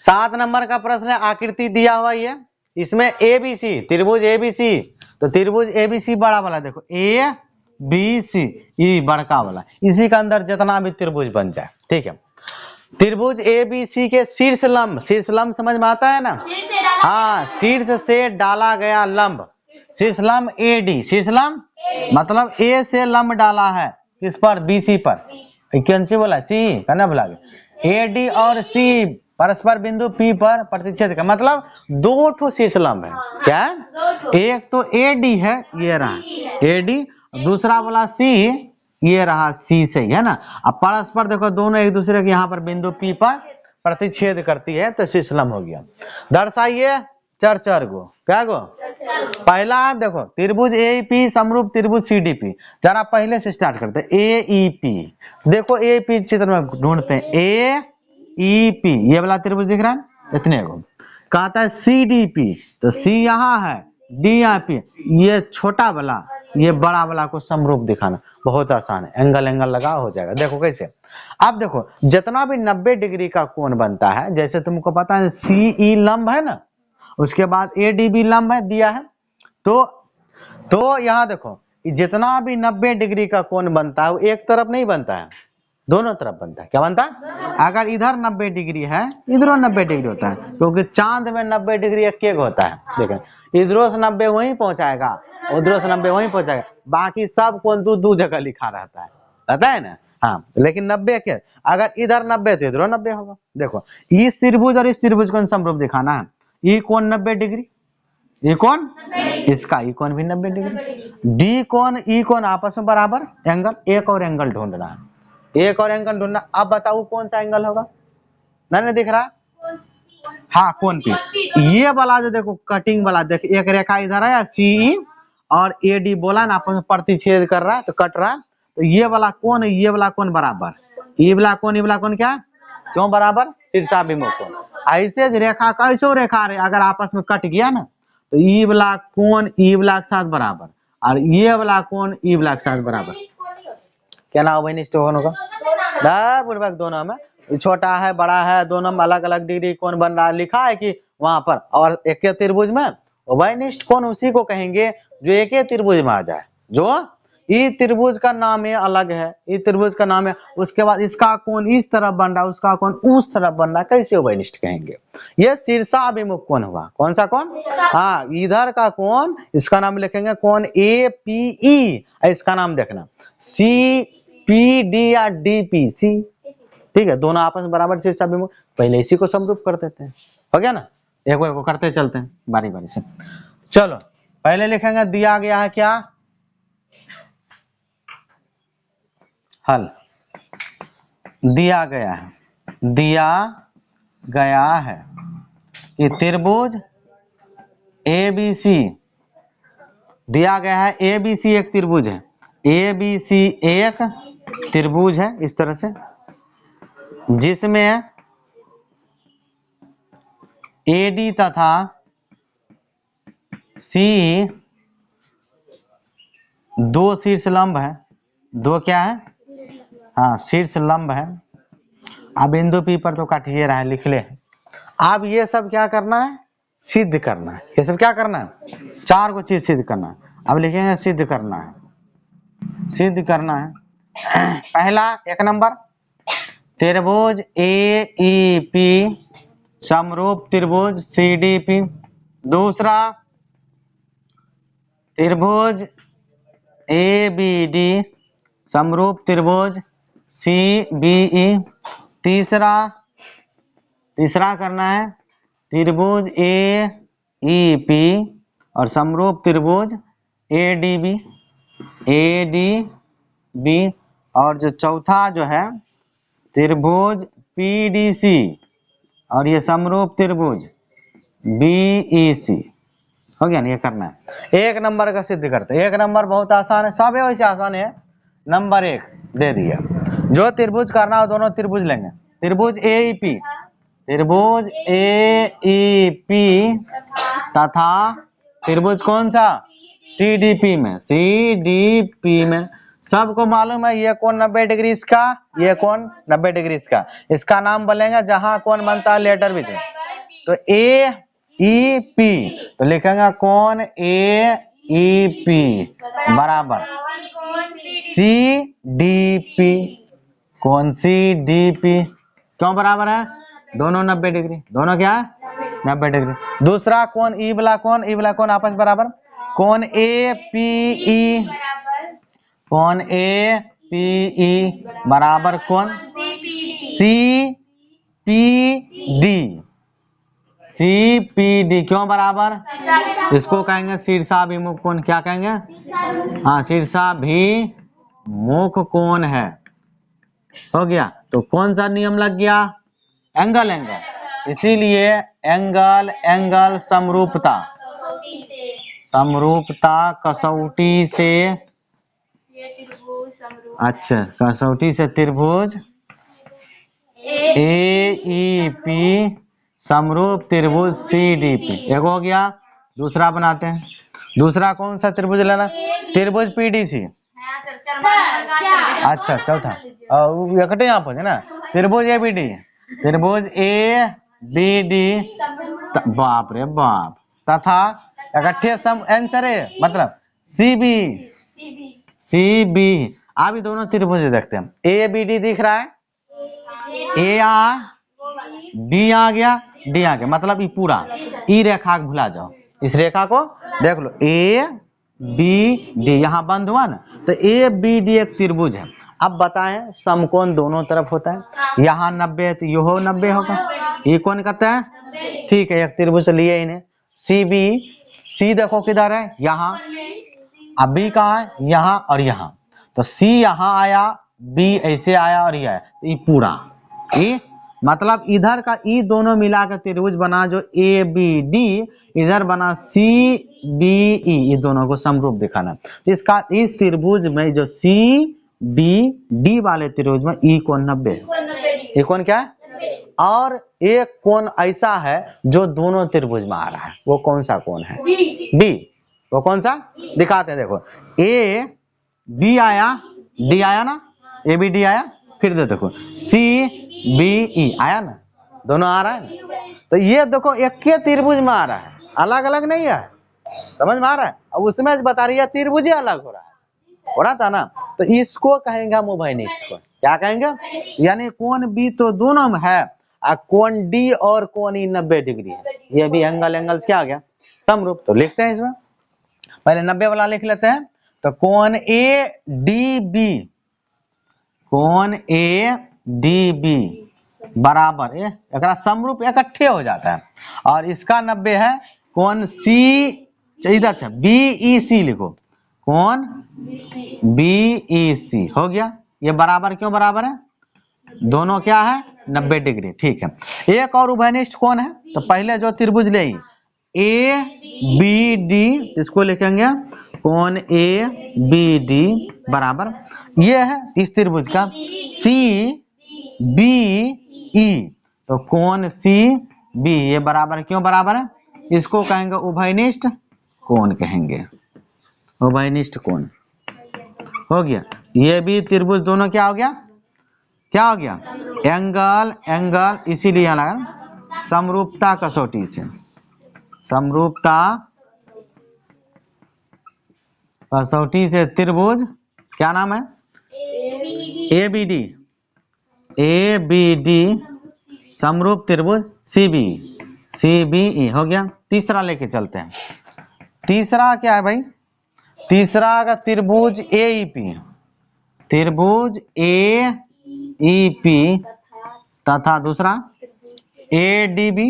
7 number का प्रश्न है, आकृति दिया हुआ ये, इसमें ABC त्रिभुज ABC, तो त्रिभुज ABC बड़ा वाला देखो ABC, ये बड़का वाला, इसी के अंदर जितना भी त्रिभुज बन जाए, ठीक है। त्रिभुज ABC के शीर्ष लंब समझ में आता है ना? हाँ, शीर्ष से डाला गया लंब, शीर्ष लंब AD, शीर्ष लंब मतलब A से लंब डाला है किस पर? BC पर। कौन सी बोला? C, कहना भुला गया। AD और C परस्पर बिंदु P पर प्रतिच्छेद का मतलब दो ठो शीर्ष लंब है। क्या? एक तो AD है, ये रहा AD, दूसरा वाला C, ये रहा C से, है ना। अब परस्पर देखो दोनों एक दूसरे के यहाँ पर बिंदु P पर प्रतिच्छेद करती है, तो शीर्ष लंब हो गया। दर्शाइए चार गो, क्या गो? पहला देखो त्रिभुज AEP समरूप त्रिभुज CDP, जरा पहले से स्टार्ट करते हैं। AEP, देखो AEP चित्र में ढूंढते हैं। AEP ये वाला त्रिभुज दिख रहा है, इतने को कहता है CDP, तो C यहाँ है, D यहाँ पे, ये छोटा वाला ये बड़ा वाला को समरूप दिखाना बहुत आसान है, एंगल लगा हो जाएगा। देखो कैसे, अब देखो जितना भी 90 डिग्री का कोण बनता है, जैसे तुमको पता है CE लंब है ना, उसके बाद ADB लंब है दिया है, तो यहाँ देखो जितना भी 90 डिग्री का कोण बनता है वो एक तरफ नहीं बनता है, दोनों तरफ बनता है। क्या बनता है? अगर इधर 90 डिग्री है, इधरों 90 डिग्री होता है, क्योंकि चांद में 90 डिग्री एक होता है। देखें, इधरों से 90 वहीं पहुंचाएगा, उधरों से 90 वहीं पहुंचाएगा, बाकी सब कोण दो जगह लिखा रहता है ना। हाँ, लेकिन 90 के अगर इधर 90 तो इधरों 90 होगा। देखो इस त्रिभुज और इस त्रिभुज को समरूप दिखाना है, ये कोण 90 डिग्री, ये कौन? इसका ई कोण भी 90 डिग्री, डी कोण ई कोण आपस में बराबर एंगल, एक और एंगल ढूंढना है, एक और एंगल ढूंढना। अब बताओ कौन सा एंगल होगा? नहीं दिख रहा? हाँ, कोण P, ये वाला जो देखो कटिंग वाला, देख एक रेखा इधर है CE और AD बोला ना आपस में प्रतिच्छेद कर रहा है, तो कट रहा है, तो ये वाला कोण ये वाला कोण बराबर, ये वाला कोण क्या क्यों बराबर? शीर्षाभिमुख कोण। ऐसे रेखा कैसो रेखा अगर आपस में कट गया ना, तो ई वाला कोण ई वाला के साथ बराबर, और ये वाला कोण ई वाला के साथ बराबर। क्या नाम वनिष्ठ कोण होगा? पूर्वक दोनों में, छोटा है बड़ा है, दोनों में अलग अलग डिग्री कोण बन रहा है, लिखा है कि वहां पर। और एक त्रिभुज में वनिष्ठ कोण उसी को कहेंगे जो एक त्रिभुज में आ जाए, जो ई त्रिभुज का नाम है अलग है, ई त्रिभुज का नाम है, उसके बाद इसका कोण इस तरफ बन रहा है, उसका कोण उस तरफ बन रहा है, कैसे वनिष्ठ कहेंगे? ये शीर्षाभिमुख कोण हुआ। कौन सा कोण? हाँ, इधर का कोण, इसका नाम लिखेंगे कोण APE, इसका नाम देखना CPD या DPC, ठीक है, दोनों आपस में बराबर शीर्षाभिमुख। पहले इसी को समरूप कर देते हैं, हो गया ना, एक को करते चलते हैं बारी बारी से। चलो पहले लिखेंगे, दिया गया है क्या? हल दिया गया है कि त्रिभुज ABC दिया गया है, ABC एक त्रिभुज है, ABC एक त्रिभुज है इस तरह से, जिसमें AD तथा C दो शीर्ष लंब है, दो क्या है? हाँ, शीर्ष लंब है। अब बिंदु P पर तो काटिए रहा है, लिख ले। अब ये सब क्या करना है? सिद्ध करना है। ये सब क्या करना है? चार को चीज सिद्ध करना है। अब लिखेंगे सिद्ध करना है। पहला एक नंबर, त्रिभुज AEP समरूप त्रिभुज CDP। दूसरा, त्रिभुज ABD समरूप त्रिभुज CBE। तीसरा करना है त्रिभुज AEP और समरूप त्रिभुज ADB। और जो चौथा जो है त्रिभुज PDC और ये समरूप त्रिभुज BEC। हो गया ना? ये करना है। एक नंबर का सिद्ध करते हैं। एक नंबर बहुत आसान है, सब वैसे आसान है। नंबर 1 दे दिया, जो त्रिभुज करना हो दोनों त्रिभुज लेंगे, त्रिभुज AEP तथा त्रिभुज कौन सा? CDP में सबको मालूम है ये कोण 90 डिग्री इसका, ये कोण 90 डिग्री इसका। इसका नाम बोलेंगे जहां कोण बनता है लेटर बीच में। तो ए ई पी, तो लिखेंगे कोण ए ई पी बराबर सी डी पी। कौन सी डी पी क्यों बराबर है? दोनों 90 डिग्री, दोनों क्या है 90 डिग्री। दूसरा कौन ई वाला कौन आपस बराबर, कौन ए पी ई, कौन ए पी ई बराबर कौन सी P D, C P D क्यों बराबर? इसको कहेंगे शीर्षाभिमुख कोण। क्या कहेंगे? हाँ, शीर्षाभिमुख कोण है। हो गया। तो कौन सा नियम लग गया? Angle angle. इसीलिए एंगल एंगल समरूपता, समरूपता कसौटी से, अच्छा कसौटी से त्रिभुज ए ई पी समरूप त्रिभुज सी डी पी। एक हो गया। दूसरा बनाते हैं। दूसरा कौन सा त्रिभुज लेना? त्रिभुज पी डी सी। अच्छा चौथा एकटे यहाँ पर है ना, त्रिभुज ए बी डी, त्रिभुज ए बी डी, बाप रे बाप, तथा इकट्ठे सम आंसर है मतलब सी बी, सी बी। अभी दोनों त्रिभुज देखते हैं। ए बी डी दिख रहा है, ए आ बी आ गया डी आ गया, मतलब ये पूरा ई रेखा को भुला जाओ, इस रेखा को देख लो ए बी डी, यहाँ बंद हुआ ना, तो ए बी डी एक त्रिभुज है। अब बताएं समकोण दोनों तरफ होता है, यहाँ 90 है तो यो 90 होगा, ये कौन कहता है? ठीक है, एक त्रिभुज लिए इन्हें सी बी, सी देखो किधर है यहाँ, अब बी कहाँ है? यहाँ और यहाँ, तो सी यहाँ आया, बी ऐसे आया और ये आया, ये पूरा ये मतलब इधर का ई दोनों मिला कर त्रिभुज बना जो ए बी डी, इधर बना सी बी ई, ये दोनों को समरूप दिखाना। इसका इस त्रिभुज में जो सी बी डी वाले त्रिभुज में ई कोण 90, ये कोण क्या है? और एक कोण ऐसा है जो दोनों त्रिभुज में आ रहा है, वो कौन सा कोण है? बी। वो कौन सा दिखाते हैं, देखो ए बी आया डी आया ना, ए बी डी आया, फिर देखो सी बी ई आया ना, दोनों आ रहा है। तो ये देखो एक के त्रिभुज में आ रहा है, अलग अलग नहीं है, समझ में आ रहा है? अब उसमें बता रही है त्रिभुज ही अलग हो रहा था ना, तो इसको कहेंगे हम उभयनिष्ठ कोण। क्या कहेंगे? यानी कोण बी तो दोनों में है, कोण डी और कोण ई 90 डिग्री है, ये भी एंगल एंगल क्या आ गया? समरूप। तो लिखते हैं इसमें, पहले 90 वाला लिख लेते हैं। तो कोण ए डी बी, कोण ए डी बी बराबर एक समरूप इकट्ठे हो जाता है, और इसका 90 है कोण सी, इधर बी ई सी लिखो, कोण बी ई सी हो गया। ये बराबर क्यों बराबर है? दोनों क्या है? 90 डिग्री। ठीक है, एक और उभयनिष्ठ कोण है, तो पहले जो त्रिभुज ले ए बी डी, इसको लिखेंगे कोण ए बी डी बराबर, ये है इस त्रिभुज का सी बी ई, तो कोण सी बी ये बराबर क्यों बराबर है? इसको कहेंगे उभयनिष्ठ कोण, कहेंगे उभयनिष्ठ कोण। हो गया। ये भी त्रिभुज दोनों क्या हो गया? क्या हो गया? एंगल एंगल, इसीलिए यहाँ लगा समरूपता कसौटी से, समरूपता कसौटी से त्रिभुज क्या नाम है? A B D, A B D समरूप त्रिभुज C B, C B E हो गया। तीसरा लेके चलते हैं। तीसरा क्या है भाई? तीसरा का त्रिभुज ए ई पी, त्रिभुज ए ई पी तथा दूसरा A D B,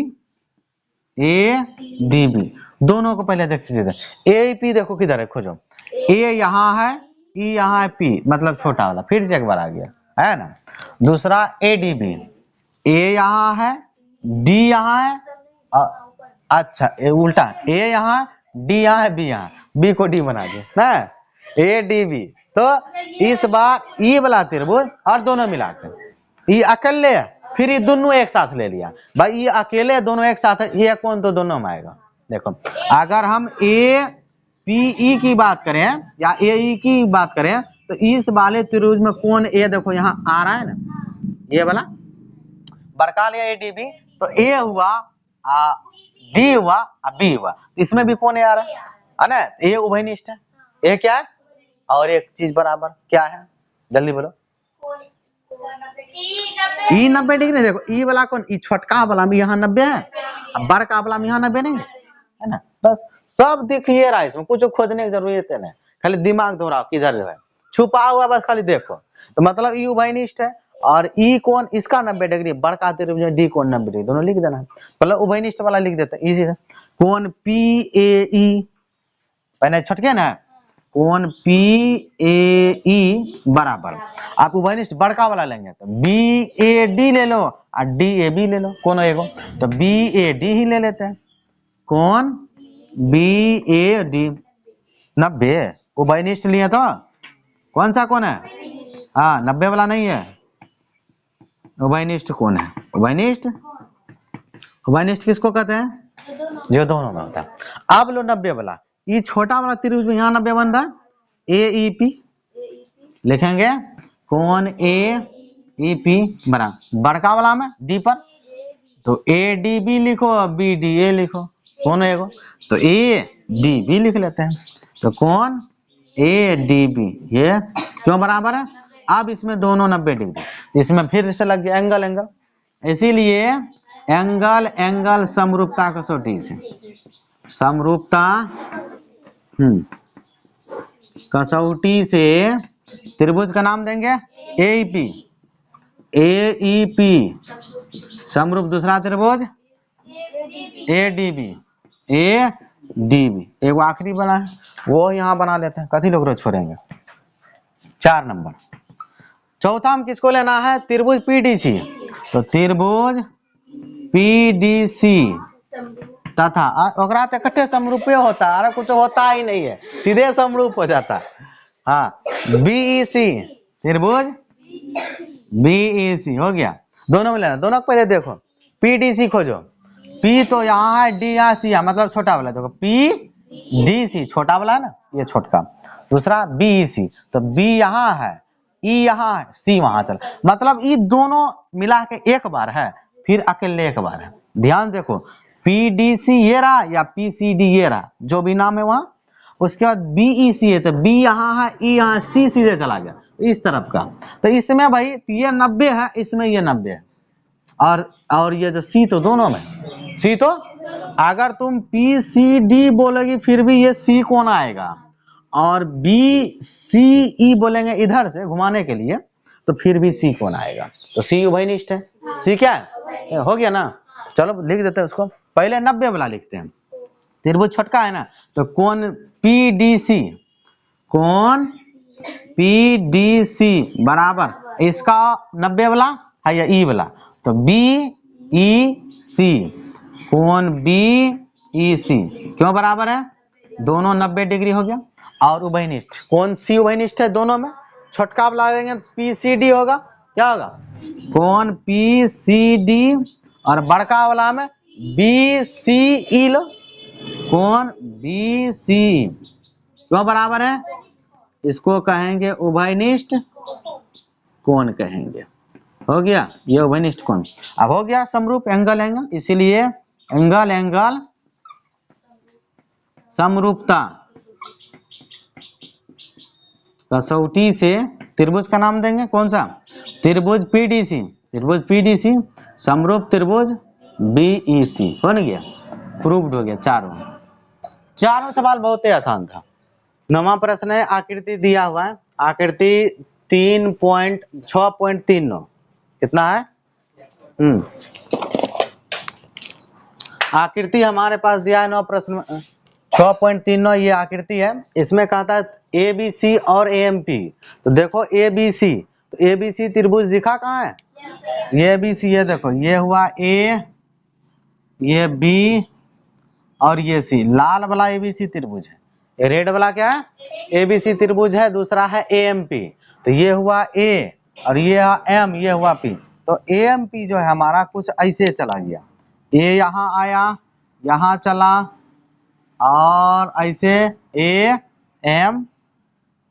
A D B, दोनों को पहले देख लीजिए। ए पी देखो किधर है, खोजो, ए यहाँ है, ई यहाँ है, पी मतलब छोटा वाला, फिर से एक बार आ गया है ना। दूसरा ए डी बी, ए यहाँ है, डी यहाँ है, अच्छा ए उल्टा, ए यहाँ डी यहाँ है, बी यहाँ, बी को डी बना दो ना, ए डी बी। तो इस बार ई वाला त्रिभुज और दोनों मिलाकर ये अकेले, फिर ये दोनों एक साथ ले लिया भाई, ये अकेले दोनों एक साथ है, ये कौन तो दोनों में आएगा। देखो अगर हम ए पी ई की बात करें या ए ई की बात करें तो इस वाले त्रिभुज में कोण ए देखो यहाँ आ रहा है ना, ये वाला बड़का लिया ADB, तो ए हुआ डी हुआ बी हुआ, इसमें भी कोण ए आ रहा है ना, ये उभयनिष्ठ है। ये क्या है और एक चीज बराबर क्या है, जल्दी बोलो। ई 90 डिग्री, देखो ई वाला कौन, ई छोटका वाला में यहाँ 90 है, अब बड़का वाला में यहाँ 90 नहीं है ना, बस सब दिखिए रहा है, इसमें कुछ खोजने की जरूरत नहीं, खाली दिमाग दौड़ाओ किधर जो है छुपा हुआ, बस खाली देखो। तो मतलब ई उभयनिष्ठ है और ई कोण इसका 90 डिग्री, बड़का त्रिभुज डी कोण 90 डिग्री, दोनों लिख देना है, मतलब उभयनिष्ठ वाला लिख देते हैं इजी है। कोण PAE पहले छटके ना, कोण PAE बराबर, आप उभयनिष्ठ बड़का वाला लेंगे तो BAD ले लो और DAB ले लो, कोनो एगो, तो BAD ही ले लेते हैं, कोण BAD 90 उभयनिष्ठ लिए तो कौन सा कोण है, हाँ 90 वाला नहीं है, उभयनिष्ठ कोण है, उभयनिष्ठ किसको कहते हैं, जो दोनों में होता है। अब लो 90 वाला, ये छोटा वाला त्रिभुज में यहाँ 90 बन रहा है, AEP लिखेंगे, कोण AEP बना, बड़का वाला में D पर तो ADB लिखो, BDA लिखो, कौन है तो ADB लिख लेते हैं, तो कौन ADB ये क्यों बराबर है, अब इसमें दोनों 90 डिग्री, इसमें फिर से लग गया एंगल, इसीलिए एंगल समरूपता कसौटी से, समरूपता कसौटी से त्रिभुज का नाम देंगे AEP, समरूप दूसरा त्रिभुज ADB, एक आखिरी बना है वो यहाँ बना लेते हैं, कथी लोग छोड़ेंगे 4 नंबर। चौथा में किसको लेना है, त्रिभुज PDC, तो त्रिभुज PDC तथा ओकरा तो इकट्ठे समरूपे होता है, अरे कुछ होता ही नहीं है, सीधे समरूप हो जाता है। हाँ BEC, त्रिभुज BEC हो गया, दोनों में लेना, दोनों पहले देखो PDC खोजो, P तो यहाँ है, D यहाँ, C है, मतलब छोटा वाला देखो PDC छोटा वाला है ना, ये छोटका, दूसरा BEC तो B यहाँ है, E यहाँ है, C वहां चला, मतलब ये दोनों मिला के एक बार है, फिर अकेले एक बार है, ध्यान देखो PDC ये रहा या PCD ये रहा, जो भी नाम है वहां, उसके बाद BEC है तो B यहाँ है, E यहाँ, C सीधे चला गया इस तरफ का, तो इसमें भाई ये 90 है, इसमें ये 90 है, और ये जो C तो दोनों में, C तो अगर तुम PCD बोलोगी फिर भी ये C कौन आएगा, और BCE बोलेंगे इधर से घुमाने के लिए तो फिर भी C कौन आएगा, तो C उभयनिष्ठ है, C क्या है, हो गया ना, चलो लिख देते हैं उसको, पहले 90 वाला लिखते हैं, त्रिभुज छोटका है ना, तो कोण PDC, कोण PDC बराबर इसका 90 वाला है या E वाला, तो BEC, कोण BEC क्यों बराबर है, दोनों 90 डिग्री हो गया, और उभयनिष्ठ कौन C उभयनिष्ठ है दोनों में, छोटका वाला लेंगे PCD होगा, क्या होगा कौन PCD, और बड़का वाला में BCE लो, कौन BCE क्यों बराबर है, इसको कहेंगे उभयनिष्ठ कोण कहेंगे, हो गया ये उभयनिष्ठ कोण। अब हो गया समरूप एंगल, इसीलिए एंगल समरूपता कसौटी से त्रिभुज का नाम देंगे कौन सा, त्रिभुज PDC, समरूप त्रिभुज BEC, हो नहीं गया, प्रूव्ड हो गया। चारों सवाल बहुत ही आसान था। 9वां प्रश्न है, आकृति दिया हुआ है, आकृति 3.6.39 कितना है, आकृति हमारे पास दिया है 9 प्रश्न 6.39, ये आकृति है, इसमें कहता है ABC और AMP, तो देखो ABC, तो ABC त्रिभुज दिखा कहाँ है, ये ABC, ये देखो ये हुआ A, ये B और ये C, लाल वाला ABC त्रिभुज है, रेड वाला क्या है ABC त्रिभुज है, दूसरा है AMP, तो ये हुआ A और ये M, ये हुआ P, तो AMP जो है हमारा कुछ ऐसे चला गया, A यहाँ आया, यहाँ चला, और ऐसे AM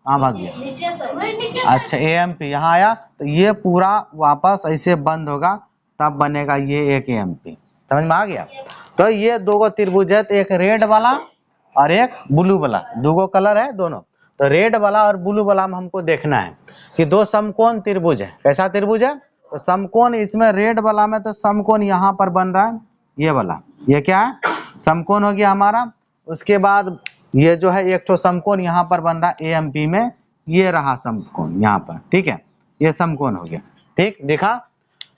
हाँ भाग गया। अच्छा AMP यहाँ आया तो ये पूरा वापस ऐसे बंद होगा, तब बनेगा ये एक AMP। समझ में आ गया। तो ये दो गो त्रिभुज है, तो एक रेड वाला और एक ब्लू वाला, दो गो कलर है दोनों। तो रेड वाला और ब्लू वाला में हमको देखना है कि दो समकोण त्रिभुज है। कैसा त्रिभुज है? तो समकोण इसमें रेड वाला में तो समकोण यहाँ पर बन रहा है, ये वाला, ये क्या है? समकोण हो गया हमारा। उसके बाद ये जो है एक तो समकोण यहाँ पर बन रहा है AMP में, ये रहा समकोण यहाँ पर, ठीक है, ये समकोण हो गया। ठीक दिखा।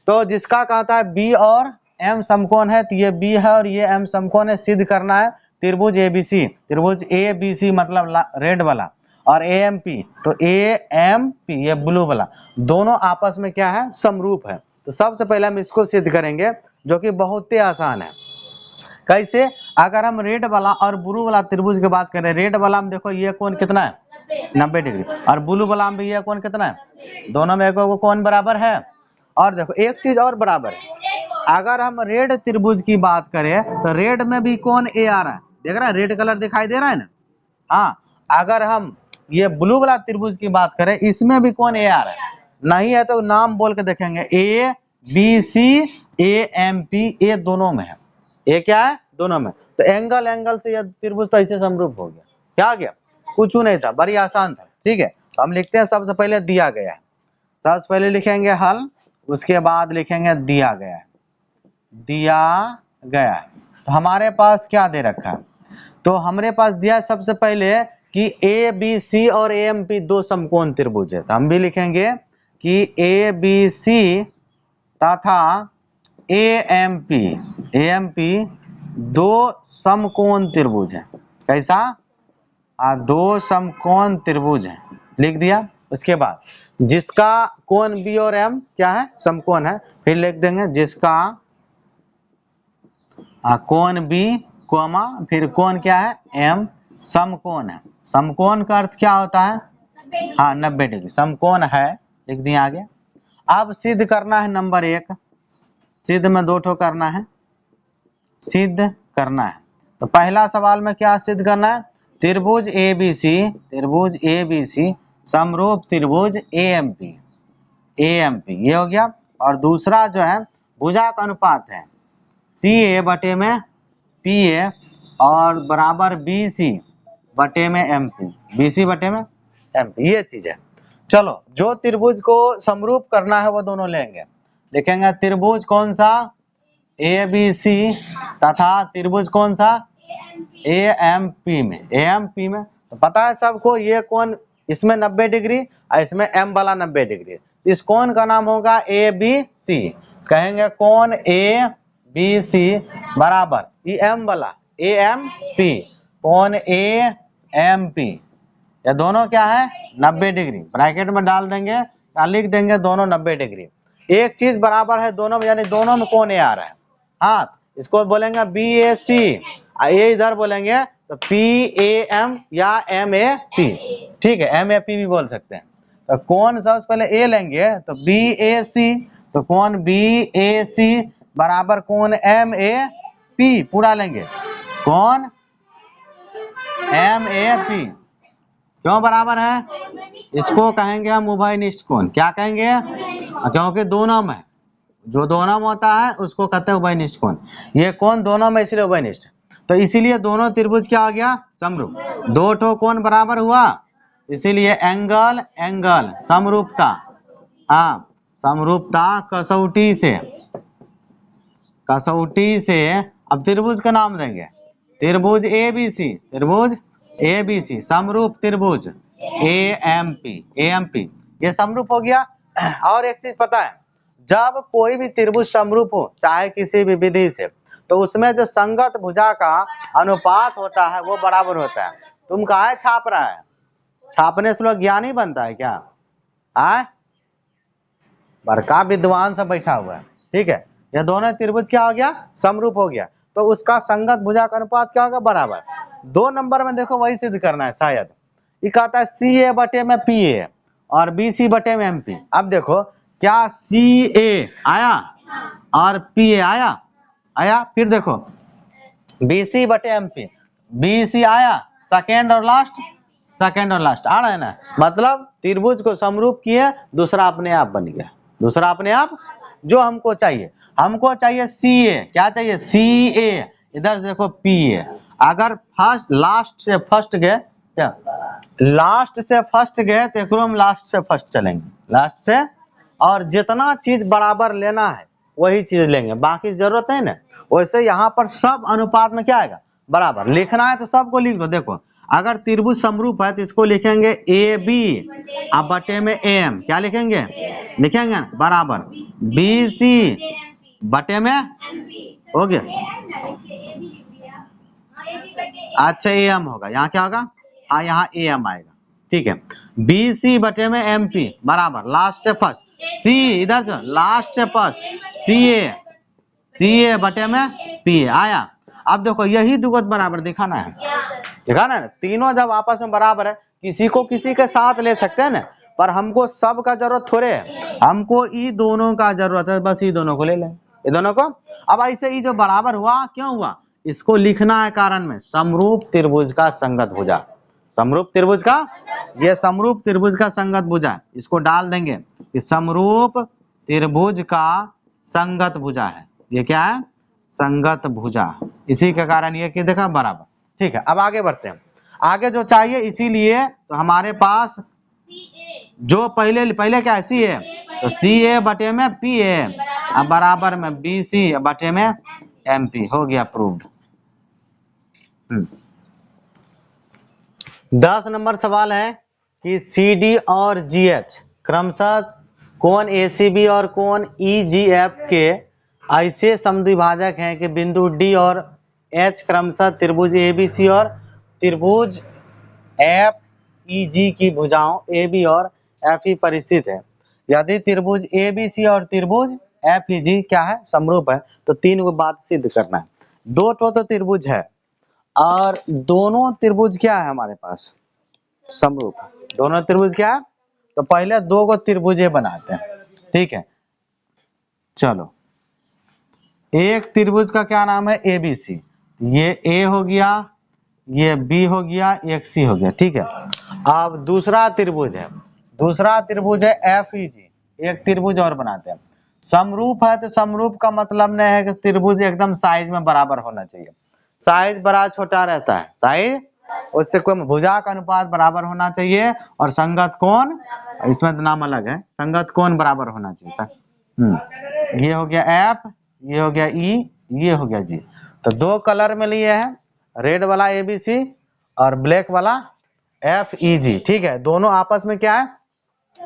तो जिसका कहता है B और M समकोण है, तो ये B है और ये M समकोण है, सिद्ध करना है त्रिभुज ABC। त्रिभुज ABC मतलब रेड वाला और AMP, तो AMP ये ब्लू वाला, दोनों आपस में क्या है? समरूप है। तो सबसे पहले हम इसको सिद्ध करेंगे, जो कि बहुत ही आसान है। कैसे? अगर हम रेड वाला और ब्लू वाला त्रिभुज की बात करें, रेड वाला में देखो ये कोण कितना है? 90 डिग्री। और ब्लू वाला में भी ये कोण कितना है? दोनों में एक कोण बराबर है। और देखो एक चीज और बराबर है, अगर हम रेड त्रिभुज की बात करें तो रेड में भी कोण A आ रहा है, देख रहा है? रेड कलर दिखाई दे रहा है ना। हाँ, अगर हम ये ब्लू वाला त्रिभुज की बात करें, इसमें भी कोण A आ रहा है। नहीं है तो नाम बोल के देखेंगे, ABC AMP, ये दोनों में है। ये क्या है? दोनों में। तो एंगल से यह त्रिभुज तो ऐसे समरूप हो गया। क्या आ गया? कुछ नहीं था, बड़ी आसान था। ठीक है, तो हम लिखते हैं सबसे पहले दिया गया है। सबसे पहले लिखेंगे हल, उसके बाद लिखेंगे दिया गया है। दिया गया है तो हमारे पास क्या दे रखा है? तो हमारे पास दिया है सबसे पहले कि ABC और AMP दो समकोण त्रिभुज है। तो हम भी लिखेंगे कि ABC तथा AMP दो समकोण त्रिभुज है। कैसा? दो समकोण त्रिभुज है, लिख दिया। उसके बाद जिसका कोण B और M क्या है? समकोण है। फिर लिख देंगे जिसका कोण B कोमा फिर कोण क्या है? M समकोण है। समकोण का अर्थ क्या होता है? 90 डिग्री समकोण है, लिख दिए आगे। अब सिद्ध करना है नंबर 1, सिद्ध में 2 ठो करना है, सिद्ध करना है। तो पहला सवाल में क्या सिद्ध करना है? त्रिभुज ABC समरूप त्रिभुज AMP ये हो गया। और दूसरा जो है भुजा का अनुपात है CA बटे में PA और बराबर BC बटे में MP, BC बटे में MP, ये चीज है। चलो, जो त्रिभुज को समरूप करना है वो दोनों लेंगे। लिखेंगे त्रिभुज कौन सा? ABC तथा त्रिभुज कौन सा? AMP में। तो पता है सबको ये कोण इसमें 90 डिग्री और इसमें M वाला 90 डिग्री, इस कोण का नाम होगा ABC। कहेंगे कोण ABC बराबर ये M वाला AMP, कोण AMP, ये दोनों क्या है? 90 डिग्री। ब्रैकेट में डाल देंगे या लिख देंगे दोनों 90 डिग्री। एक चीज बराबर है दोनों में, यानी दोनों में कोण A आ रहा है। हाँ, इसको बोलेंगे BAC, ये इधर बोलेंगे तो PAM या MAP। ठीक है, MAP भी बोल सकते हैं। तो कोण सबसे पहले A लेंगे तो BAC, तो कोण BAC बराबर कोण MAP पूरा लेंगे, कोण MAP क्यों बराबर है? इसको कहेंगे हम उभयनिष्ठ कोण। क्या कहेंगे? क्योंकि दोनों में, जो दोनों में होता है उसको कहते हैं उभयनिष्ठ कोण। ये कोण दोनों में इसलिए उभयनिष्ठ, तो इसीलिए दोनों त्रिभुज क्या हो गया? समरूप। दो ठो कोण बराबर हुआ, इसीलिए एंगल समरूपता। हाँ, समरूपता कसौटी से अब त्रिभुज का नाम देंगे त्रिभुज ABC समरूप त्रिभुज AMP ये समरूप हो गया। और एक चीज पता है, जब कोई भी त्रिभुज समरूप हो चाहे किसी भी विधि से, तो उसमें जो संगत भुजा का अनुपात होता है वो बराबर होता है। तुम काहे छाप रहा है? छापने से लोग ज्ञानी बनता है क्या? बड़का विद्वान सब बैठा हुआ है। ठीक है, ये दोनों त्रिभुज क्या हो गया? समरूप हो गया। तो उसका संगत भुजा का अनुपात क्या होगा? बराबर। 2 नंबर में देखो वही सिद्ध करना है शायद। ये कहता है CA बटे में PA और BC बटे में MP। अब देखो क्या CA आया और PA आया, फिर देखो BC बटे MP, BC आया सेकेंड और लास्ट सेकंड और लास्ट, आ रहा है ना, मतलब त्रिभुज को समरूप किए, दूसरा अपने आप बन गया, दूसरा अपने आप। जो हमको चाहिए सी ए, क्या चाहिए सी ए, इधर देखो पी ए। अगर फर्स्ट लास्ट से फर्स्ट गए, क्या लास्ट से फर्स्ट गए तो एकरो हम लास्ट से फर्स्ट चलेंगे, लास्ट से, और जितना चीज बराबर लेना है वही चीज लेंगे, बाकी जरूरत है ना। वैसे यहाँ पर सब अनुपात में क्या आएगा, बराबर। लिखना है तो सबको लिख दो। देखो अगर त्रिभुज समरूप है तो इसको लिखेंगे ए बी अब बटे में एम, क्या लिखेंगे, लिखेंगे बराबर बी सी बटे में, हो गया। अच्छा ए एम होगा, यहाँ क्या होगा, हाँ यहाँ ए एम आएगा, ठीक है। बी सी बटे में एम पी बराबर लास्ट से फर्स्ट, सी इधर जो लास्ट से फर्स्ट सी ए बटे में पी ए आया। अब देखो यही दुगत बराबर दिखाना है, दिखाना है ना। तीनों जब आपस में बराबर है, किसी को किसी के साथ ले सकते हैं ना, पर हमको सब का जरूरत थोड़े है, हमको ई दोनों का जरूरत है, बस ई दोनों को ले लें, ये दोनों को। अब ऐसे ही जो बराबर हुआ क्यों हुआ, इसको लिखना है कारण में, समरूप त्रिभुज का संगत भुजा, समरूप त्रिभुज का, ये समरूप त्रिभुज का संगत भुजा, इसको डाल देंगे कि समरूप त्रिभुज का संगत भुजा है, ये क्या है, संगत भुजा, इसी के कारण ये कि देखा बराबर। ठीक है, अब आगे बढ़ते हैं, आगे जो चाहिए, इसीलिए तो हमारे पास जो पहले क्या है सी ए, तो सी ए बटे में पी ए अब बराबर में बी सी बटे में एम पी, हो गया प्रूव्ड। 10 नंबर सवाल है कि सी डी और जी एच क्रमशः कोण ए सी बी और कोण ई जी एफ के ऐसे समद्विभाजक हैं कि बिंदु डी और एच क्रमशः त्रिभुज ए बी सी और त्रिभुज एफ ई जी की भुजाओं ए बी और एफ ई पर स्थित है। यदि त्रिभुज ए बी सी और त्रिभुज एफ ई जी क्या है, समरूप है, तो तीन को बात सिद्ध करना है। दो तो त्रिभुज है और दोनों त्रिभुज क्या है हमारे पास, समरूप। दोनों त्रिभुज क्या है, तो पहले दो को त्रिभुज बनाते हैं, ठीक है। चलो, एक त्रिभुज का क्या नाम है ए बी सी, ये ए हो गया, ये बी हो गया, एक सी हो गया, ठीक है। अब दूसरा त्रिभुज है एफ ई जी, एक त्रिभुज और बनाते हैं। समरूप है तो समरूप का मतलब नहीं है कि त्रिभुज एकदम साइज में बराबर होना चाहिए, साइज बड़ा छोटा रहता है, साइज उससे कोई भुजा का अनुपात बराबर होना चाहिए, और संगत कोण, इसमें तो नाम अलग है, संगत कोण बराबर होना चाहिए। ये हो गया एफ, ये हो गया ई, ये हो गया जी। तो दो कलर में लिए हैं, रेड वाला ए बी सी और ब्लैक वाला एफ ई जी, ठीक है। दोनों आपस में क्या है,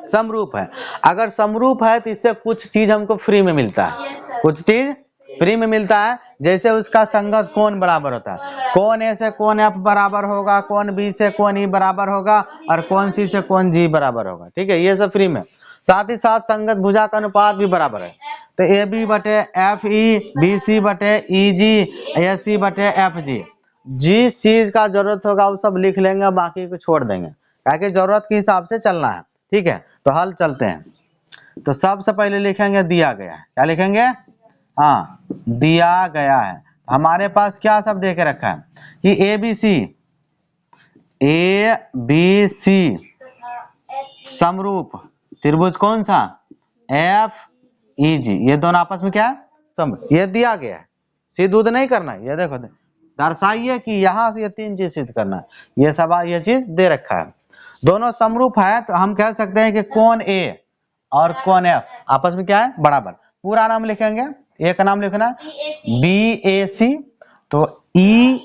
समरूप है। अगर समरूप है तो इससे कुछ चीज हमको फ्री में मिलता है, कुछ चीज फ्री में मिलता है, जैसे उसका संगत कोण बराबर होता है, कोण ए से कोण एफ बराबर होगा, कोण बी से कोण ई बराबर होगा, और कोण सी से कोण जी बराबर होगा, ठीक है, ये सब फ्री में। साथ ही साथ संगत भुजा का अनुपात भी बराबर है, तो ए बी बटे एफ ई, बी सी बटे ई जी, ए सी बटे एफ जी। जिस चीज का जरूरत होगा वो सब लिख लेंगे, बाकी को छोड़ देंगे, ताकि जरूरत के हिसाब से चलना है, ठीक है। तो हल चलते हैं, तो सबसे पहले लिखेंगे दिया गया है, क्या लिखेंगे, हाँ दिया गया है। हमारे पास क्या सब दे के रखा है कि ए बी सी समरूप त्रिभुज कौन सा, एफ ई जी, ये दोनों आपस में क्या है, समरूप, ये दिया गया है, सिद्ध उद्ध नहीं करना है। ये देखो दर्शाइए कि यहाँ से ये तीन चीज सिद्ध करना है, ये सवाल ये चीज दे रखा है। दोनों समरूप है तो हम कह सकते हैं कि कोण ए और कोण एफ आपस में क्या है, बराबर। पूरा नाम लिखेंगे, ए का नाम लिखना है बी ए सी, तो ई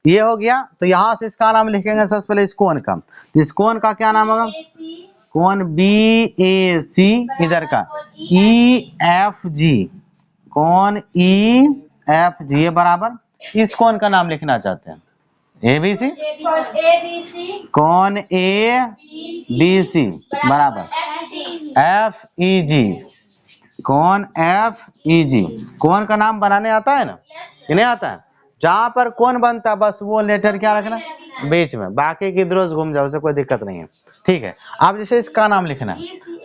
ये हो गया, तो यहां से इसका नाम लिखेंगे सबसे पहले इस कोण का, तो इस कोण का क्या नाम होगा, कोण बी ए सी, इधर का ई एफ जी, कोण ई एफ जी, ये बराबर। इस कोण का नाम लिखना चाहते हैं ए बी सी, कोण ए बी सी बराबर एफ ई जी, कोण एफ ई जी। कोण का नाम बनाने आता है ना, कि नहीं आता है, जहां पर कोण बनता है बस वो लेटर क्या रखना बीच में, बाकी की इधर घूम जाओ, उसे कोई दिक्कत नहीं है, ठीक है। अब जैसे इसका नाम लिखना है,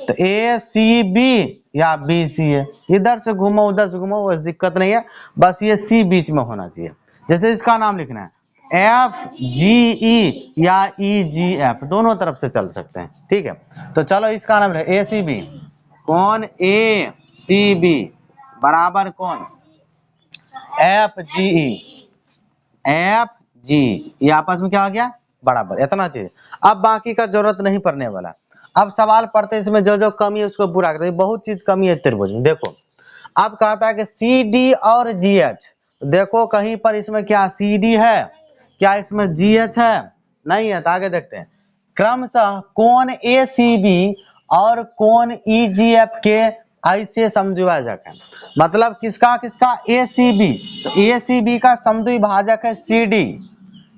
तो ए सी बी या बी सी है, इधर से घूमो उधर से घूमो, बस दिक्कत नहीं है, बस ये सी बीच में होना चाहिए। जैसे इसका नाम लिखना है एफ जी ई या ई जी एफ, दोनों तरफ से चल सकते हैं। ठीक है, तो चलो इसका नाम है ए सी बी। कौन ए सी बी बराबर कौन एफ जी ई, एफ जी, ये आपस में क्या हो गया बराबर, इतना चीज। अब बाकी का जरूरत नहीं पड़ने वाला। अब सवाल पढ़ते इसमें जो जो कमी है उसको पूरा करते, बहुत चीज कमी है त्रिभुज में। देखो अब कहता है कि सी डी और जी एच, देखो कहीं पर इसमें क्या सी डी है, क्या इसमें जी एच है, नहीं है। तो आगे देखते हैं, क्रमशः कोण ए सी बी और कोण ई जी एफ के ऐसे समद्विभाजक है। मतलब किसका किसका ए सी बी, तो ए सी बी का समद्विभाजक है सी डी।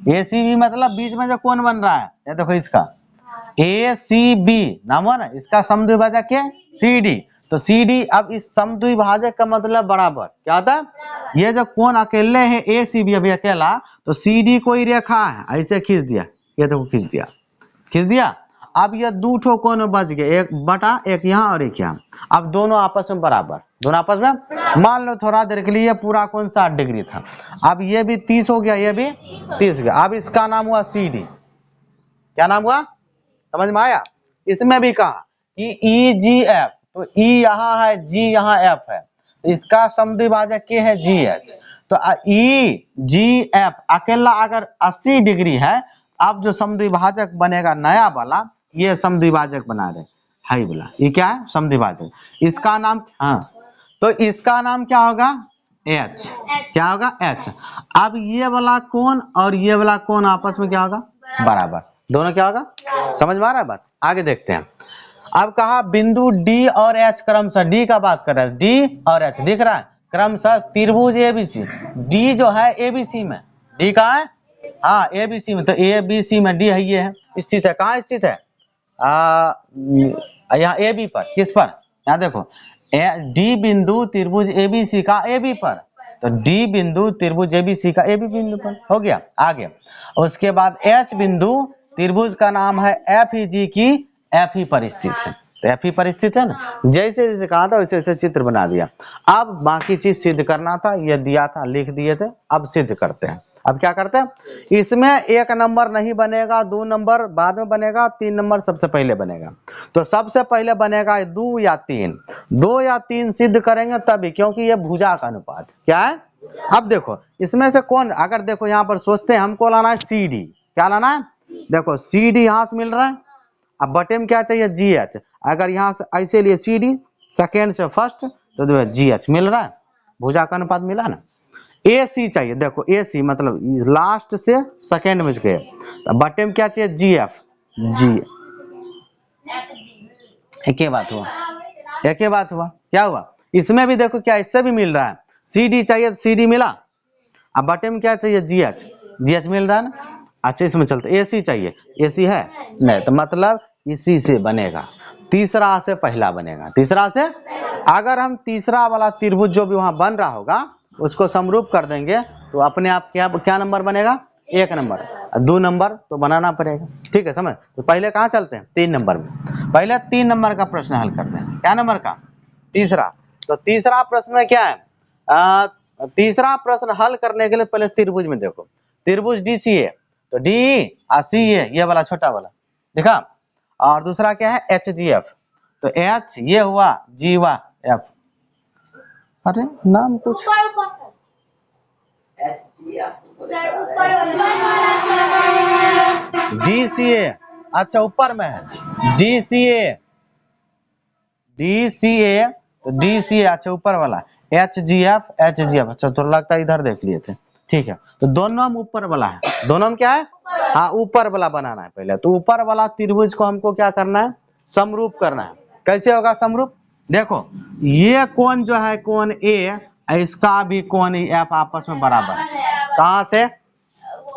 ए सी बी मतलब बीच में जो कोण बन रहा है, ये देखो इसका ए सी बी नाम हुआ ना, इसका समद्विभाजक है सी डी। तो सी डी, अब इस समद्विभाजक का मतलब बराबर क्या होता है, ये जो कोण अकेले है ए सी बी अभी अकेला, तो सी डी कोई रेखा है ऐसे खींच दिया, ये देखो खींच दिया, खींच दिया। अब ये दो ठो कोण बच गए, एक बटा एक यहाँ और एक यहाँ। अब दोनों आपस में बराबर, दोनों आपस में, मान लो थोड़ा देर के लिए पूरा कोण 60 डिग्री था, अब ये भी 30 हो गया, ये भी 30 हो गया। अब इसका नाम हुआ सी डी, क्या नाम हुआ, समझ में आया। इसमें भी कहा कि ई जी एफ, तो ई यहाँ है, जी यहाँ एफ है, इसका समद्विभाजक के है जी एच। तो ई जी एफ अकेला अगर 80 डिग्री है, अब जो समद्विभाजक बनेगा नया वाला, ये समद्विभाजक बना रहे हाई वाला, ये क्या है समद्विभाजक, इसका नाम, हाँ तो इसका नाम क्या होगा एच, क्या होगा एच। अब ये वाला कोण और ये वाला कोण आपस में क्या होगा बराबर, दोनों क्या होगा, समझ में आ रहा है बात। आगे देखते हैं। अब कहा बिंदु डी और एच क्रमशः, डी का बात कर रहे हैं, डी और एच दिख रहा है क्रमशः त्रिभुज एबीसी, डी जो है एबीसी में, डी कहाँ है, हाँ एबीसी में, तो एबीसी में डी है, ये है स्थित है, कहाँ स्थित है, यहाँ ए बी पर, किस पर, यहाँ देखो डी बिंदु त्रिभुज एबीसी का ए बी पर, तो डी बिंदु त्रिभुज एबीसी का ए बी बिंदु पर हो गया। आगे उसके बाद एच बिंदु त्रिभुज का नाम है एफ ई जी की एफ ई पर स्थित है, तो एफ ई पर स्थित है ना, जैसे जैसे कहा था वैसे वैसे चित्र बना दिया। अब बाकी चीज सिद्ध करना था, ये दिया था लिख दिए थे, अब सिद्ध करते हैं। अब क्या करते हैं, इसमें 1 नंबर नहीं बनेगा, 2 नंबर बाद में बनेगा, 3 नंबर सबसे पहले बनेगा। तो सबसे पहले बनेगा 2 या 3, 2 या 3 सिद्ध करेंगे तभी, क्योंकि ये भुजा का अनुपात क्या है। अब देखो इसमें से कौन, अगर देखो यहाँ पर सोचते हैं हमको लाना है सी डी, क्या लाना है, देखो सी डी यहाँ से मिल रहा है, अब बटे में क्या चाहिए जी एच, अगर यहाँ से ऐसे लिए सी डी सेकेंड से फर्स्ट, तो जी एच मिल रहा है, भुजा का अनुपात मिला ना। ए सी चाहिए, देखो ए सी मतलब लास्ट से सेकेंड में गए, तो बटे में क्या चाहिए जी एफ, जी, एक ही बात हुआ, एक ही बात हुआ, क्या हुआ। इसमें भी देखो क्या इससे भी मिल रहा है, सी डी चाहिए तो सी डी मिला, अब बटे में क्या चाहिए जी एच, जी एच मिल रहा है ना। अच्छा इसमें चलते ए सी चाहिए, ए सी है नहीं, तो मतलब इसी से बनेगा, तीसरा से पहला बनेगा, तीसरा से, अगर हम तीसरा वाला त्रिभुज जो भी वहां बन रहा होगा उसको समरूप कर देंगे, तो अपने आप क्या क्या नंबर बनेगा 1 नंबर, 2 नंबर तो बनाना पड़ेगा, ठीक है समझ। तो पहले कहाँ चलते हैं 3 नंबर में, पहले 3 नंबर का प्रश्न हल करते हैं, क्या नंबर का, तीसरा। तो तीसरा प्रश्न में क्या है, तीसरा प्रश्न हल करने के लिए पहले त्रिभुज में देखो, त्रिभुज डी सी ए, तो डी और सी ए ये वाला छोटा वाला देखा, और दूसरा क्या है एच जी एफ, तो एच ये हुआ, जी हुआ, एफ, अरे नाम कुछ डी सी ए, अच्छा ऊपर में है डी सी ए, डी सी ए, तो डी सी ए अच्छा ऊपर वाला, H G F, H G F, अच्छा थोड़ा लगता है इधर देख लिए थे, ठीक है। तो दोनों में ऊपर वाला है, दोनों में क्या है, हाँ ऊपर वाला बनाना है पहले, तो ऊपर वाला त्रिभुज को हमको क्या करना है समरूप करना है। कैसे होगा समरूप, देखो ये कोण जो है कोण ए, इसका भी कोण एफ आपस में बराबर है, कहाँ से,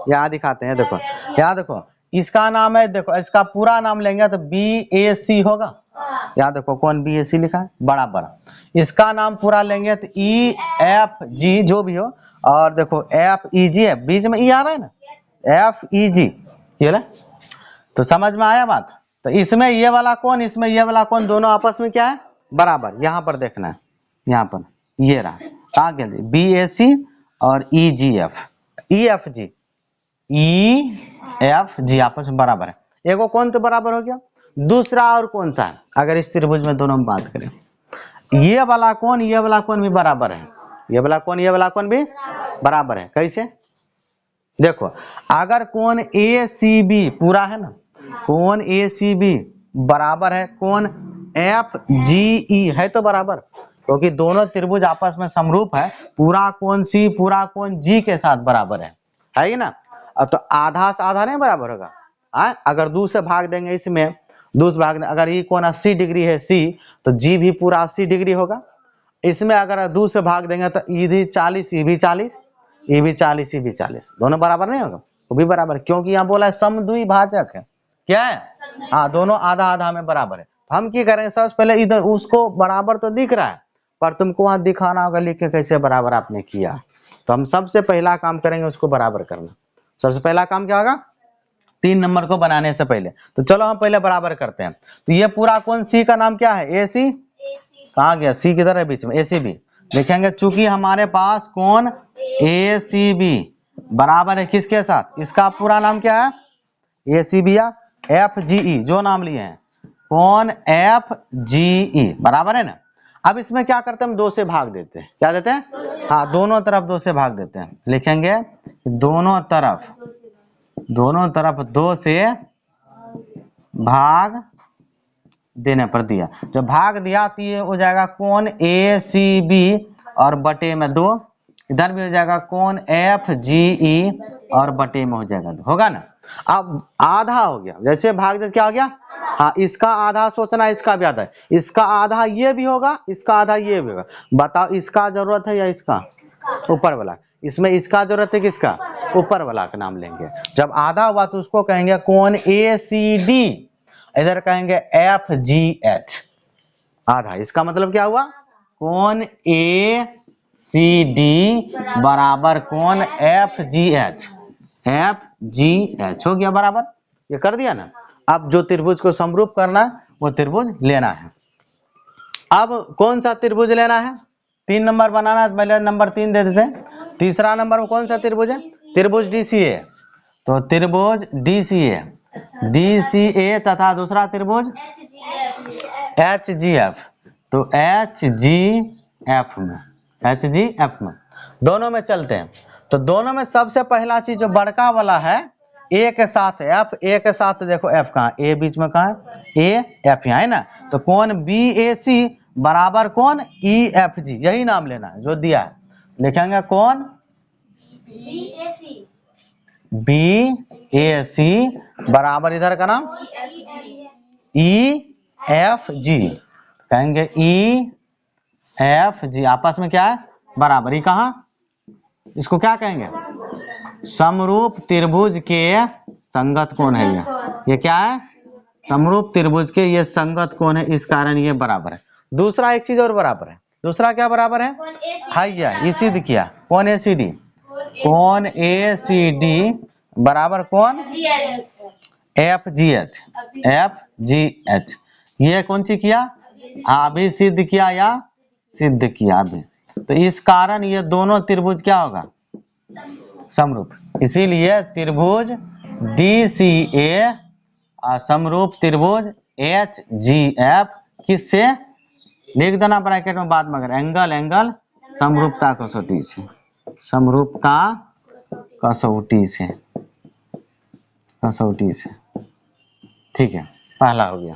यहाँ दिखाते हैं, देखो यहाँ देखो इसका नाम है, देखो इसका पूरा नाम लेंगे तो बी ए सी होगा, यहाँ देखो कौन बी ए सी लिखा है बराबर, इसका नाम पूरा लेंगे तो ई एफ जी जो भी हो, और देखो एफ ई जी है, बीच में ई आ रहा है ना, एफ ई जी, ये तो समझ में आया बात। तो इसमें ये वाला कौन, इसमें ये वाला कौन, दोनों आपस में क्या है बराबर, यहाँ पर देखना है, यहाँ पर ये रहा, कहाँ के बी ए सी और E G F, E F G, E F G आपस में बराबर है। एगो कौन तो बराबर हो गया, दूसरा और कौन सा है, अगर इस त्रिभुज में दोनों में बात करें, ये वाला कोण भी बराबर है, ये वाला कोण भी बराबर है। कैसे देखो, अगर कोण ए सी बी पूरा है ना, कोण ए सी बी बराबर है कोण एफ जी ई है तो बराबर, क्योंकि दोनों त्रिभुज आपस में समरूप है, पूरा कोण सी पूरा कोण जी के साथ बराबर है ही ना। अब तो आधा से आधा नहीं बराबर होगा, अगर 2 से भाग देंगे इसमें, 2 से भाग, अगर ये कोण 80 डिग्री है सी, तो जी भी पूरा 80 डिग्री होगा। इसमें अगर 2 से भाग देंगे तो ई भी 40, ई भी 40, ई भी 40, ई भी 40, दोनों बराबर नहीं होगा, वो भी बराबर, क्योंकि यहाँ बोला है समद्विभाजक है। क्या है, हाँ दोनों आधा आधा में बराबर है। हम क्या करेंगे, सबसे पहले इधर उसको बराबर तो दिख रहा है, पर तुमको वहां दिखाना होगा लिख के कैसे बराबर आपने किया। तो हम सबसे पहला काम करेंगे उसको बराबर करना। सबसे पहला काम क्या होगा, 3 नंबर को बनाने से पहले, तो चलो हम पहले बराबर करते हैं। तो ये पूरा कोण सी का नाम क्या है, ए सी, कहाँ गया सी किधर है बीच में, ए सी बी। देखेंगे चूंकि हमारे पास कोण ए सी बी बराबर है किसके साथ, इसका पूरा नाम क्या है, ए सी बी या एफ जी ई, जो नाम लिए हैं कोण एफ जी ई बराबर है ना। अब इसमें क्या करते हैं, हम 2 से भाग देते हैं, क्या देते हैं, हाँ दोनों तरफ 2 से भाग देते हैं। लिखेंगे दोनों तरफ 2 से भाग देने पर दिया, जब भाग दिया तो ये हो जाएगा कोण ए सी बी और बटे में 2, इधर भी हो जाएगा कोण एफ जी ई और बटे में हो जाएगा 2, होगा ना। अब आधा हो गया, जैसे भाग दे क्या हो गया, हाँ इसका आधा सोचना, इसका भी आधा है, इसका आधा ये भी होगा, इसका आधा ये भी होगा। बताओ इसका जरूरत है या इसका, ऊपर वाला, इसमें इसका जरूरत है किसका, ऊपर वाला का नाम लेंगे। जब आधा हुआ तो उसको कहेंगे कोण ए सी डी, इधर कहेंगे एफ जी एच आधा। इसका मतलब क्या हुआ, कोण ए सी डी बराबर कोण F G H, F G H हो गया बराबर, ये कर दिया ना। अब जो त्रिभुज को समरूप करना है वो त्रिभुज लेना है। अब कौन सा त्रिभुज लेना है, 3 नंबर बनाना है, पहले नंबर 3 दे देते हैं। तीसरा नंबर में कौन सा त्रिभुज है, त्रिभुज डीसीए, तो त्रिभुज डीसीए, डीसीए तथा दूसरा त्रिभुज एच जी एफ, तो एच जी एफ में, एच जी एफ में दोनों में चलते हैं। तो दोनों में सबसे पहला चीज जो बड़का वाला है ए के साथ एफ, ए के साथ देखो एफ कहाँ, ए बीच में कहाँ है, ए एफ यहाँ है ना। तो कोण बी ए सी बराबर कोण ई एफ जी, यही नाम लेना है जो दिया है। लिखेंगे कोण बी ए सी बराबर इधर का नाम ई एफ जी, कहेंगे ई एफ जी आपस में क्या है बराबर, ये कहाँ, इसको क्या कहेंगे, समरूप त्रिभुज के संगत कोण है ये क्या है, समरूप त्रिभुज के ये संगत कोण है, इस कारण ये बराबर है। दूसरा एक चीज और बराबर है, दूसरा क्या बराबर है, हाइया ये सिद्ध किया, कोण ए सी डी, कोण ए सी डी बराबर कोण F G H, F G H, ये कौन सी किया, अभी सिद्ध किया या सिद्ध किया अभी। तो इस कारण ये दोनों त्रिभुज क्या होगा, समरूप, इसीलिए त्रिभुज डी सी ए समरूप त्रिभुज एच जी एफ किससे, लिख देना ब्रैकेट में बाद में, अगर एंगल समरूपता कसौटी से, समरूपता कसौटी से, कसौटी से, ठीक है, पहला हो गया।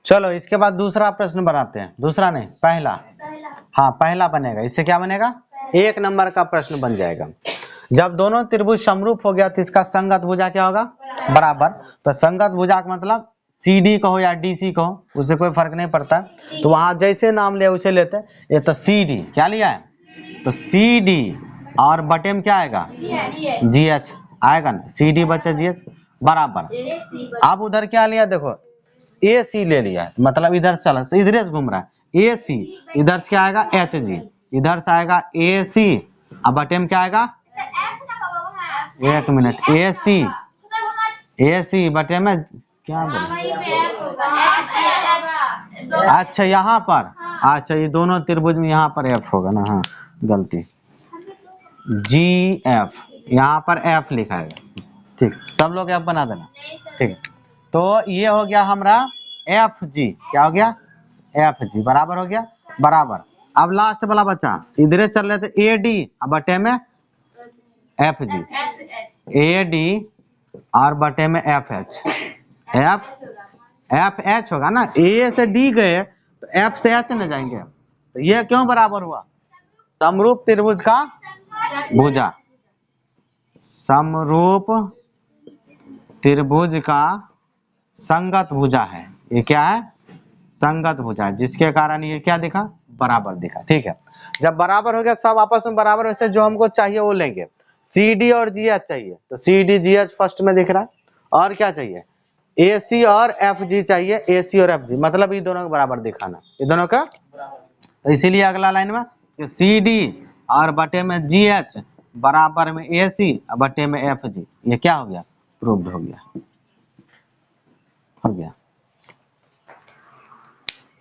चलो इसके बाद दूसरा प्रश्न बनाते हैं, दूसरा नहीं पहला, हाँ पहला बनेगा, इससे क्या बनेगा, 1 नंबर का प्रश्न बन जाएगा। जब दोनों त्रिभुज समरूप हो गया तो इसका संगत भुजा क्या होगा, बराबर। तो संगत भुजा का मतलब सी डी कहो या डी सी कहो, उससे कोई फर्क नहीं पड़ता, तो वहां जैसे नाम लिया उसे लेते हैं। ये तो सी डी क्या लिया है, तो सी डी और बटे में क्या आएगा, जी एच आएगा ना, सी डी बचे जी एच बराबर। अब उधर क्या लिया, देखो ए सी ले लिया, मतलब इधर चला, इधर से घूम रहा है, ए सी इधर से क्या आएगा, एच जी इधर से आएगा, ए सी अब बटे में क्या आएगा, एक मिनट, ए सी बटे में क्या बोले, अच्छा यहाँ पर, अच्छा ये दोनों त्रिभुज में यहाँ पर एफ होगा ना, हाँ गलती, जी एफ यहाँ पर एफ लिखा है, ठीक, सब लोग एफ बना देना, ठीक। तो ये हो गया हमारा एफ जी, क्या हो गया, एफ जी बराबर हो गया, बराबर। अब लास्ट वाला बचा, इधर चल रहे थे ए डी, अब बटे में एफ जी, ए डी और बटे में एफ एच, एफ एच होगा ना, ए से डी गए तो एफ से एच न जाएंगे, तो ये क्यों बराबर हुआ, समरूप त्रिभुज का भुजा, समरूप त्रिभुज का संगत भुजा है, ये क्या है, संगत भुजा, जिसके कारण ये क्या दिखा, बराबर दिखा, ठीक है। जब बराबर हो गया, सब आपस में बराबर, वैसे जो हमको चाहिए वो लेंगे, सी डी और जी एच चाहिए, तो C D G H first में दिख रहा है, और क्या चाहिए, ए सी और एफ जी चाहिए, ए सी और एफ जी, मतलब ये दोनों को बराबर दिखाना, ये दोनों का, तो इसीलिए अगला लाइन में सी डी और बटे में जी एच बराबर में ए सी बटे में एफ जी, ये क्या हो गया, प्रूव्ड हो गया, हो गया।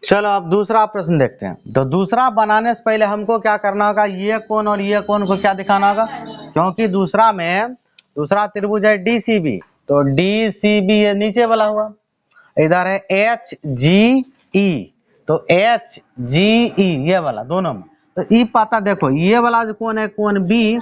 चलो अब दूसरा प्रश्न देखते हैं। तो दूसरा बनाने से पहले हमको क्या करना होगा, ये कोण और ये कोण को क्या दिखाना होगा, क्योंकि दूसरा में दूसरा त्रिभुज है डीसीबी, तो डीसीबी ये नीचे वाला हुआ, इधर है एच जी ई, तो एच जी ई ये वाला दोनों में, तो ई पता देखो, ये वाला जो कोण है कोण बी,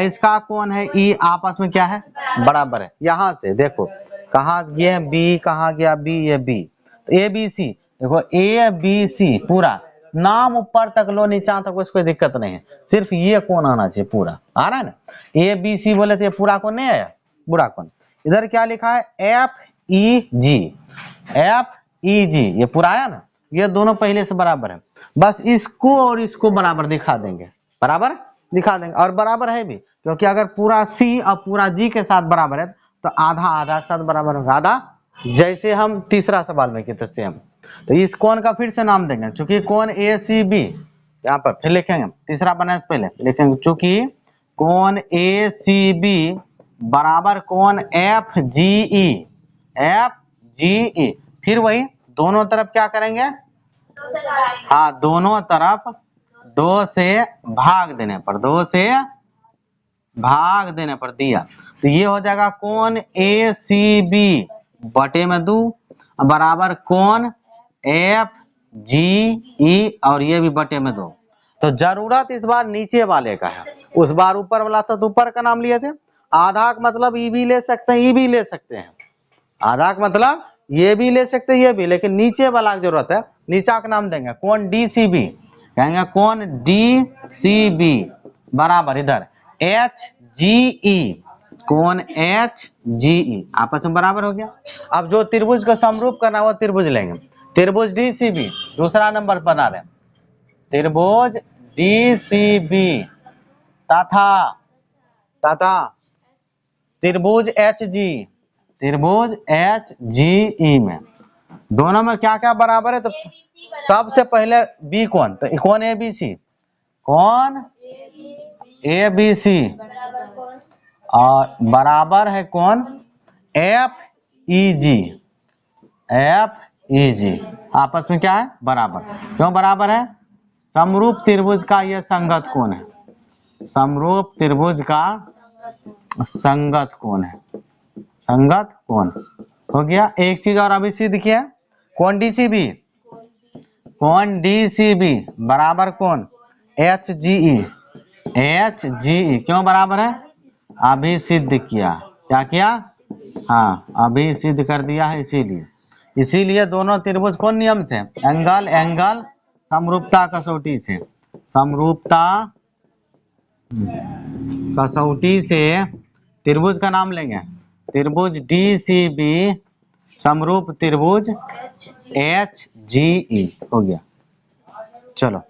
इसका कोण है ई, आपस में क्या है, बराबर है। यहाँ से देखो कहाँ ये बी, कहाँ गया बी, ये बी, तो ए बी सी देखो, ए बी सी पूरा नाम ऊपर तक लो, नीचा तक कोई दिक्कत नहीं है, सिर्फ ये कोण आना चाहिए, पूरा आ रहा है ना, ए बी सी बोले थे, पूरा कोण नहीं आया, पूरा कोण। इधर क्या लिखा है, एफ ई जी, एफ ई जी ये पूरा आया ना, ये दोनों पहले से बराबर है, बस इसको और इसको बराबर दिखा देंगे, बराबर दिखा देंगे, और बराबर है भी, क्योंकि अगर पूरा सी और पूरा जी के साथ बराबर है तो आधा आधा के साथ बराबर होगा, आधा, जैसे हम तीसरा सवाल में किए थे सेम। तो इस कोण का फिर से नाम देंगे, चूंकि कोण ए सी बी, यहाँ पर फिर लिखेंगे, तीसरा बनाने से पहले लिखेंगे, चूंकि कोण ए सी बी बराबर कोण F G E, F G ई, फिर वही दोनों तरफ क्या करेंगे, हाँ दोनों तरफ 2 से भाग देने पर, 2 से भाग देने पर दिया, तो ये हो जाएगा कोण ए सी बी बटे में 2 बराबर कोण एफ जी ई, और ये भी बटे में 2। तो जरूरत इस बार नीचे वाले का है, उस बार ऊपर वाला था तो ऊपर का नाम लिए थे, आधा का मतलब ई भी ले सकते हैं, ई भी ले सकते हैं, आधा का मतलब ये भी ले सकते हैं, ये भी, लेकिन नीचे वाला की जरूरत है, नीचा का नाम देंगे कोण डी सी बी, कहेंगे कोण डी सी बी बराबर इधर एच जी ई, कोण एच जी ई आपस में बराबर हो गया। अब जो त्रिभुज को समरूप करना वो त्रिभुज लेंगे, त्रिभुज डी सी बी दूसरा नंबर बना रहे, त्रिभुज डी सी बी तथा तथा त्रिभुज एच जी, त्रिभुज एच जी ई में दोनों में क्या क्या बराबर है, तो सबसे पहले बी कोण, तो कोण ए बी सी, कोण ए बी सी और बराबर है कोण एफ ई जी, एफ ई जी आपस में क्या है, बराबर, क्यों बराबर है, समरूप त्रिभुज का यह संगत कोण है, समरूप त्रिभुज का संगत कोण है, संगत कोण हो गया। एक चीज और अभी सिद्ध किया, कोण डी सी बी, कोण डी सी बी बराबर कोण एच जी ई, एच जी ई क्यों बराबर है, अभी सिद्ध किया, क्या किया, हाँ अभी सिद्ध कर दिया है, इसीलिए इसीलिए दोनों त्रिभुज कौन नियम से, एंगल एंगल समरूपता कसौटी से, समरूपता कसौटी से त्रिभुज का नाम लेंगे, त्रिभुज डी सी बी समरूप त्रिभुज एच जी ई हो गया। चलो